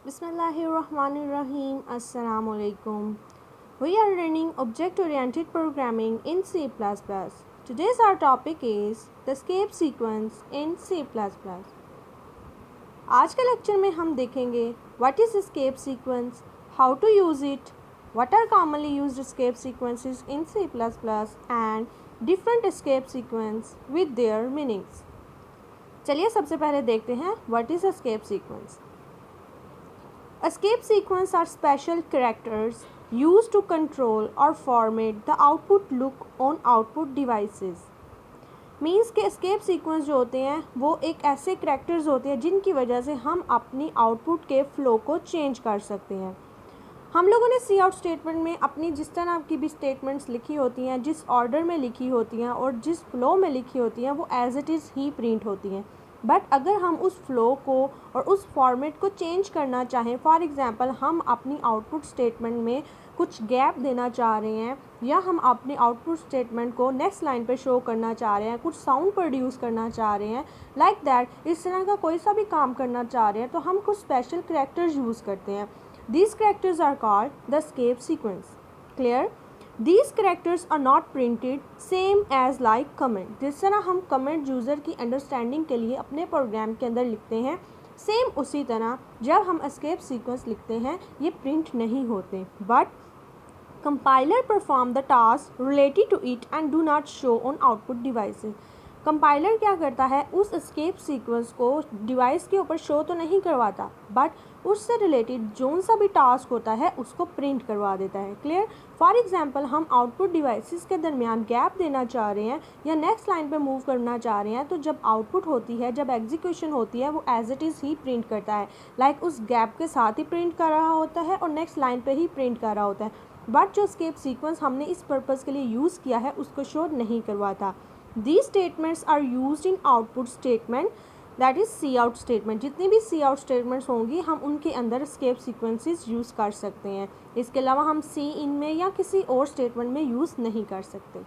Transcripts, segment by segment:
Bismillahirrahmanirrahim. Assalamu alaikum. We are learning object-oriented programming in C++. Today's our topic is the escape sequence in C++. आज के lecture में हम देखेंगे what is escape sequence, how to use it, what are commonly used escape sequences in C++ and different escape sequence with their meanings. चलिए सबसे पहले देखते हैं what is escape sequence. Escape sequence are special characters used to control or format the output look on output devices. Means के escape sequence जो होते हैं वो एक ऐसे characters होते हैं जिनकी वजह से हम अपनी आउटपुट के फ़्लो को चेंज कर सकते हैं. हम लोगों ने सी आउट स्टेटमेंट में अपनी जिस तरह की भी स्टेटमेंट्स लिखी होती हैं, जिस ऑर्डर में लिखी होती हैं और जिस फ़्लो में लिखी होती हैं वो एज इट इज़ ही प्रिंट होती हैं. बट अगर हम उस फ़्लो को और उस फॉर्मेट को चेंज करना चाहें, फॉर एग्ज़ाम्पल हम अपनी आउटपुट स्टेटमेंट में कुछ गैप देना चाह रहे हैं या हम अपनी आउटपुट स्टेटमेंट को नेक्स्ट लाइन पे शो करना चाह रहे हैं, कुछ साउंड प्रोड्यूस करना चाह रहे हैं, लाइक दैट, इस तरह का कोई सा भी काम करना चाह रहे हैं, तो हम कुछ स्पेशल करैक्टर्स यूज़ करते हैं. These characters are called the escape sequence. Clear? These characters are not printed same as like comment. जिस तरह हम comment यूज़र की अंडरस्टैंडिंग के लिए अपने प्रोग्राम के अंदर लिखते हैं, सेम उसी तरह जब हम escape sequence लिखते हैं ये प्रिंट नहीं होते, but compiler perform the task related to it and do not show on output devices. Compiler क्या करता है, उस escape sequence को डिवाइस के ऊपर शो तो नहीं करवाता, बट उससे रिलेटेड जो सा भी टास्क होता है उसको प्रिंट करवा देता है. क्लियर? फॉर एग्जांपल हम आउटपुट डिवाइसेस के दरमियान गैप देना चाह रहे हैं या नेक्स्ट लाइन पे मूव करना चाह रहे हैं, तो जब आउटपुट होती है, जब एग्जीक्यूशन होती है, वो एज इट इज़ ही प्रिंट करता है. लाइक उस गैप के साथ ही प्रिंट कर रहा होता है और नेक्स्ट लाइन पे ही प्रिंट कर रहा होता है, बट जो escape sequence हमने इस पर्पज़ के लिए यूज़ किया है उसको शो नहीं करवाता. These statements are used in output statement, that is cout statement. जितनी भी cout statements होंगी हम उनके अंदर escape sequences यूज़ कर सकते हैं. इसके अलावा हम cin में या किसी और स्टेटमेंट में यूज़ नहीं कर सकते.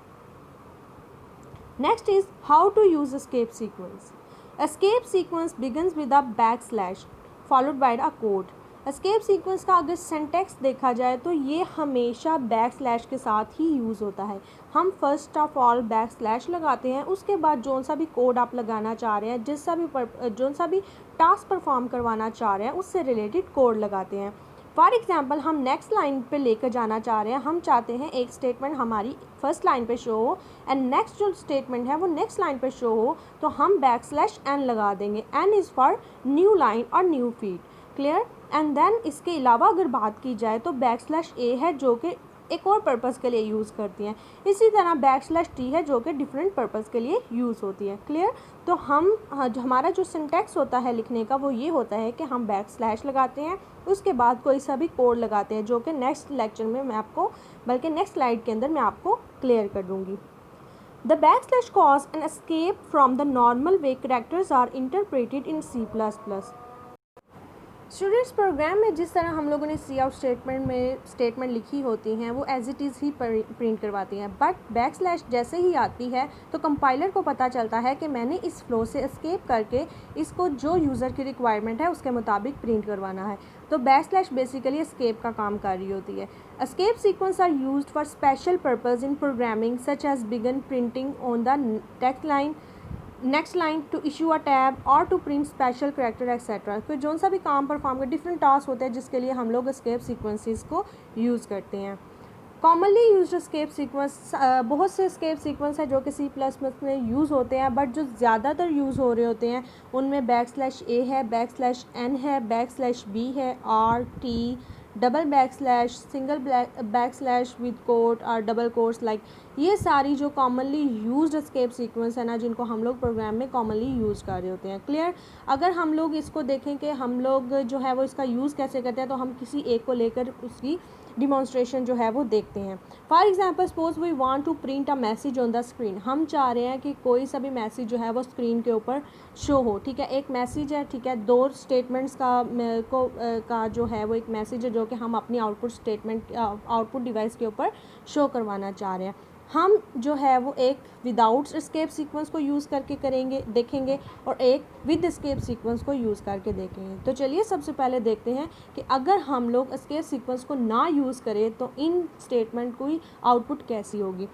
Next is how to use escape sequence. Escape sequence begins with a backslash followed by a quote. escape sequence का अगर सिंटैक्स देखा जाए तो ये हमेशा बैक स्लैश के साथ ही यूज़ होता है. हम first of all back slash लगाते हैं, उसके बाद जो सा भी कोड आप लगाना चाह रहे हैं, जो सा भी टास्क परफॉर्म करवाना चाह रहे हैं उससे रिलेटेड कोड लगाते हैं. फॉर एग्जांपल हम नेक्स्ट लाइन पे लेकर जाना चाह रहे हैं, हम चाहते हैं एक स्टेटमेंट हमारी फर्स्ट लाइन पे शो हो एंड नेक्स्ट जो स्टेटमेंट है वो नेक्स्ट लाइन पे शो हो, तो हम बैक स्लैश एन लगा देंगे. N is for new line और new feed. Clear? And then इसके अलावा अगर बात की जाए तो बैक स्लैश ए है जो कि एक और पर्पज़ के लिए यूज़ करती हैं. इसी तरह बैक स्लैश टी है जो कि डिफरेंट पर्पज़ के लिए यूज़ होती है. क्लियर? तो हमारा जो सिंटैक्स होता है लिखने का वो ये होता है कि हम बैक स्लैश लगाते हैं, उसके बाद कोई सा भी कोड लगाते हैं जो कि नेक्स्ट लेक्चर में मैं आपको, बल्कि नेक्स्ट स्लाइड के अंदर मैं आपको क्लियर कर दूँगी. The backslash cause an escape from the normal way characters are interpreted in C++. Students, program में जिस तरह हम लोगों ने सी आउट स्टेटमेंट में स्टेटमेंट लिखी होती हैं वो एज इट इज़ ही प्रिंट करवाती हैं, बट बैक स्लैश जैसे ही आती है तो कंपाइलर को पता चलता है कि मैंने इस फ्लो से एस्केप करके इसको जो यूज़र की रिक्वायरमेंट है उसके मुताबिक प्रिंट करवाना है. तो बैक स्लैश बेसिकली एस्केप का काम कर रही होती है. Escape sequence are used for special purpose in programming such as begin printing on the text line, next line, to issue a tab और to print special character etcetera. फिर जो सा भी काम परफॉर्म कर डिफरेंट टास्क होते हैं जिसके लिए हम लोग एस्केप सीक्वेंसेस को यूज़ करते हैं. कॉमनली यूज्ड एस्केप सीक्वेंस, बहुत से एस्केप सीक्वेंस है जो कि C++ में यूज़ होते हैं, बट जो ज़्यादातर यूज़ हो रहे होते हैं उनमें बैक स्लैश ए है, बैक स्लैश एन है, बैक स्लैश बी है, r t, double backslash, single backslash with quote और डबल कोट्स, लाइक ये सारी जो कॉमनली यूज्ड एस्केप सीक्वेंस है ना, जिनको हम लोग प्रोग्राम में कॉमनली यूज़ कर रहे होते हैं. क्लियर? अगर हम लोग इसको देखें कि हम लोग जो है वो इसका यूज़ कैसे करते हैं, तो हम किसी एक को लेकर उसकी डिमॉन्स्ट्रेशन जो है वो देखते हैं. For example suppose we want to print a message on the screen. हम चाह रहे हैं कि कोई सा भी मैसेज जो है वो स्क्रीन के ऊपर शो हो. ठीक है, एक मैसेज है, ठीक है, दो स्टेटमेंट्स का जो है वो एक मैसेज है जो कि हम अपनी आउटपुट डिवाइस के ऊपर शो करवाना चाह रहे हैं. हम जो है वो एक विदाउट एस्केप सीक्वेंस को यूज़ करके देखेंगे और एक विद एस्केप सीक्वेंस को यूज़ करके देखेंगे। तो चलिए सबसे पहले देखते हैं कि अगर हम लोग एस्केप सीक्वेंस को ना यूज़ करें तो इन स्टेटमेंट की आउटपुट कैसी होगी।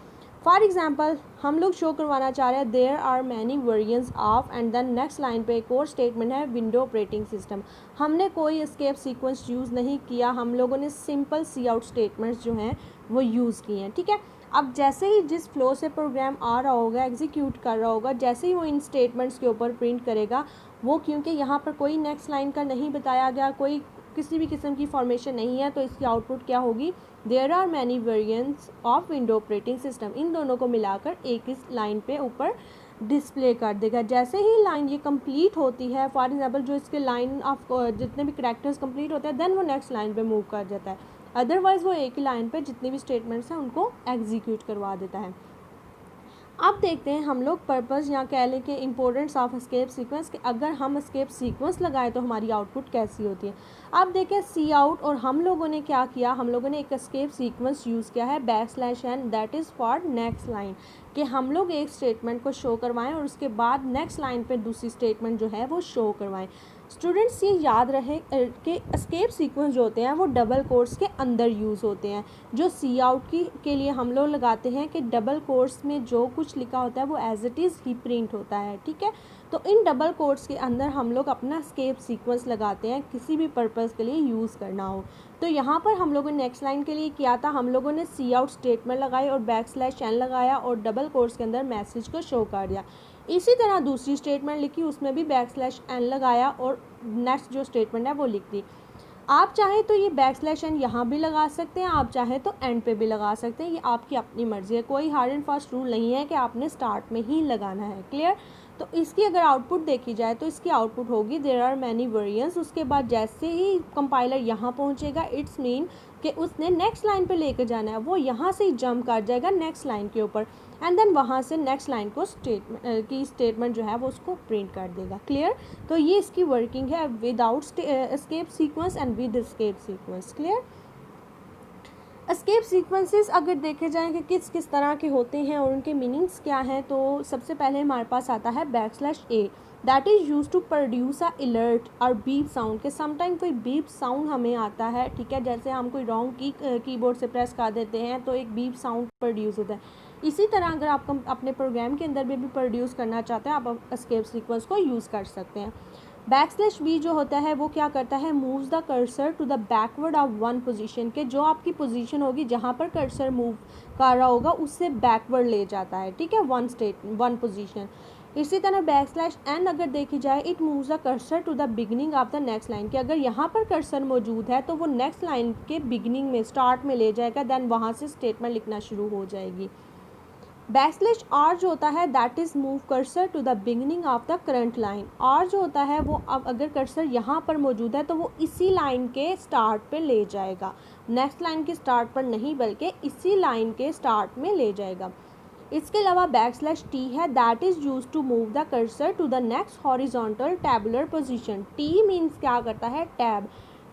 फॉर एग्जाम्पल हम लोग शो करवाना चाह रहे हैं there are many variants of and then next line पे एक और स्टेटमेंट है विंडो ऑपरेटिंग सिस्टम। हमने कोई एस्केप सीक्वेंस यूज़ नहीं किया, हम लोगों ने सिंपल सी आउट स्टेटमेंट्स जो हैं वो यूज़ किए हैं। ठीक है, अब जैसे ही जिस फ्लो से प्रोग्राम आ रहा होगा, एग्जीक्यूट कर रहा होगा, जैसे ही वो इन स्टेटमेंट्स के ऊपर प्रिंट करेगा, वो क्योंकि यहाँ पर कोई नेक्स्ट लाइन का नहीं बताया गया, कोई किसी भी किस्म की फॉर्मेशन नहीं है, तो इसकी आउटपुट क्या होगी, there are many variants of window operating system. इन दोनों को मिलाकर एक इस लाइन पे ऊपर डिस्प्ले कर देगा। जैसे ही लाइन ये कंप्लीट होती है, फॉर एग्जांपल जो इसके लाइन ऑफ जितने भी करैक्टर्स कंप्लीट होते हैं, देन वो नेक्स्ट लाइन पे मूव कर जाता है। अदरवाइज़ वो एक ही लाइन पे जितने भी स्टेटमेंट्स हैं उनको एग्जीक्यूट करवा देता है। अब देखते हैं हम लोग पर्पस या कह लें कि इम्पोर्टेंस ऑफ एस्केप सीक्वेंस, कि अगर हम एस्केप सीक्वेंस लगाएं तो हमारी आउटपुट कैसी होती है। अब देखें सी आउट, और हम लोगों ने क्या किया, हम लोगों ने एक एस्केप सीक्वेंस यूज़ किया है \n, that is for next line, कि हम लोग एक स्टेटमेंट को शो करवाएं और उसके बाद नेक्स्ट लाइन पे दूसरी स्टेटमेंट जो है वो शो करवाएं। स्टूडेंट्स ये याद रहे कि एस्केप सीक्वेंस जो होते हैं वो डबल कोट्स के अंदर यूज़ होते हैं। जो सी आउट के लिए हम लोग लगाते हैं कि डबल कोट्स में जो कुछ लिखा होता है वो एज इट इज़ ही प्रिंट होता है। ठीक है, तो इन डबल कोट्स के अंदर हम लोग अपना एस्केप सीक्वेंस लगाते हैं किसी भी पर्पज़ के लिए यूज़ करना हो। तो यहाँ पर हम लोगों ने नेक्स्ट लाइन के लिए किया था, हम लोगों ने सी आउट स्टेटमेंट लगाई और \n लगाया और डबल कोट्स के अंदर मैसेज को शो कर दिया। इसी तरह दूसरी स्टेटमेंट लिखी, उसमें भी \n लगाया और नेक्स्ट जो स्टेटमेंट है वो लिख दी। आप चाहें तो ये \n यहाँ भी लगा सकते हैं, आप चाहें तो एंड पे भी लगा सकते हैं, ये आपकी अपनी मर्ज़ी है। कोई हार्ड एंड फास्ट रूल नहीं है कि आपने स्टार्ट में ही लगाना है। क्लियर। तो इसकी अगर आउटपुट देखी जाए तो इसकी आउटपुट होगी देयर आर मैनी वेरिएंट्स। उसके बाद जैसे ही कंपाइलर यहाँ पहुँचेगा, इट्स मीन कि उसने नेक्स्ट लाइन पे लेकर जाना है, वो यहाँ से ही जंप कर जाएगा नेक्स्ट लाइन के ऊपर, एंड देन वहाँ से नेक्स्ट लाइन को स्टेटमेंट जो है वो उसको प्रिंट कर देगा। क्लियर। तो ये इसकी वर्किंग है without escape sequence and with escape sequence. Clear. Escape sequences अगर देखे जाएँ कि किस किस तरह के होते हैं और उनके मीनिंग्स क्या हैं, तो सबसे पहले हमारे पास आता है \a, that is use to produce a alert और बीप साउंड, के समटाइम कोई बीप साउंड हमें आता है। ठीक है, जैसे हम कोई रॉन्ग कीबोर्ड से प्रेस कर देते हैं तो एक बीप साउंड प्रोड्यूस होता है। इसी तरह अगर आप अपने प्रोग्राम के अंदर भी प्रोड्यूस करना चाहते हैं, आप एस्केप सीक्वेंस को यूज़ कर सकते हैं। \b जो होता है वो क्या करता है, moves the cursor to the backward of one position, के जो आपकी पोजीशन होगी जहाँ पर कर्सर मूव कर रहा होगा उससे बैकवर्ड ले जाता है। ठीक है, वन पोजीशन। इसी तरह \n अगर देखी जाए, it moves the cursor to the beginning of the next line, कि अगर यहाँ पर कर्सर मौजूद है तो वो नेक्स्ट लाइन के बिगिनिंग में, स्टार्ट में ले जाएगा, देन वहाँ से स्टेटमेंट लिखना शुरू हो जाएगी। \r जो होता है that is move cursor to the beginning of the current line. r जो होता है वो अब अगर कर्सर यहाँ पर मौजूद है तो वो इसी लाइन के स्टार्ट पे ले जाएगा, नेक्स्ट लाइन के स्टार्ट पर नहीं बल्कि इसी लाइन के स्टार्ट में ले जाएगा। इसके अलावा \t है that is use to move the cursor to the next horizontal tabular position. t means क्या करता है, टैब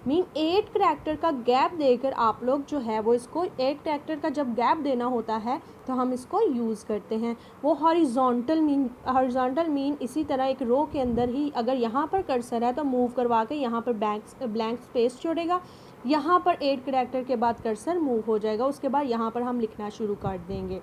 मीन 8 करैक्टर का गैप देकर आप लोग जो है वो इसको 8 करैक्टर का जब गैप देना होता है तो हम इसको यूज़ करते हैं। वो हॉरिजॉन्टल मीन इसी तरह एक रो के अंदर ही अगर यहाँ पर कर्सर है तो मूव करवा के यहाँ पर ब्लैंक स्पेस छोड़ेगा, यहाँ पर 8 करैक्टर के बाद कर्सर मूव हो जाएगा, उसके बाद यहाँ पर हम लिखना शुरू कर देंगे।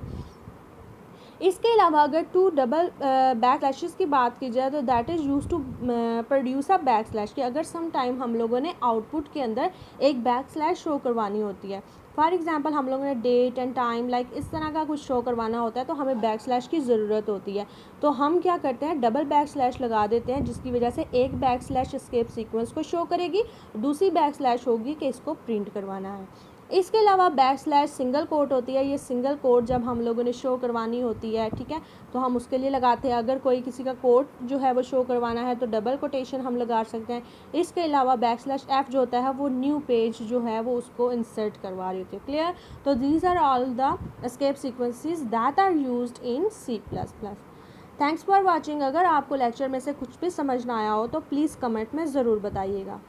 इसके अलावा अगर टू डबल \n की बात की जाए तो that is use to produce a \n, कि अगर सम टाइम हम लोगों ने आउटपुट के अंदर एक \n शो करवानी होती है। फॉर एग्जांपल हम लोगों ने डेट एंड टाइम लाइक इस तरह का कुछ शो करवाना होता है तो हमें \n की ज़रूरत होती है। तो हम क्या करते हैं, डबल \n लगा देते हैं, जिसकी वजह से एक \n एस्केप सीक्वेंस को शो करेगी, दूसरी \n होगी कि इसको प्रिंट करवाना है। इसके अलावा \/ सिंगल कोट होती है, ये सिंगल कोट जब हम लोगों ने शो करवानी होती है, ठीक है, तो हम उसके लिए लगाते हैं। अगर कोई किसी का कोट जो है वो शो करवाना है तो डबल कोटेशन हम लगा सकते हैं। इसके अलावा \f जो होता है वो न्यू पेज जो है वो उसको इंसर्ट करवा रही होती है। क्लियर। तो these are all the escape sequences that are used in C++। Thanks for watching. अगर आपको लेक्चर में से कुछ भी समझ ना आया हो तो प्लीज़ कमेंट में ज़रूर बताइएगा।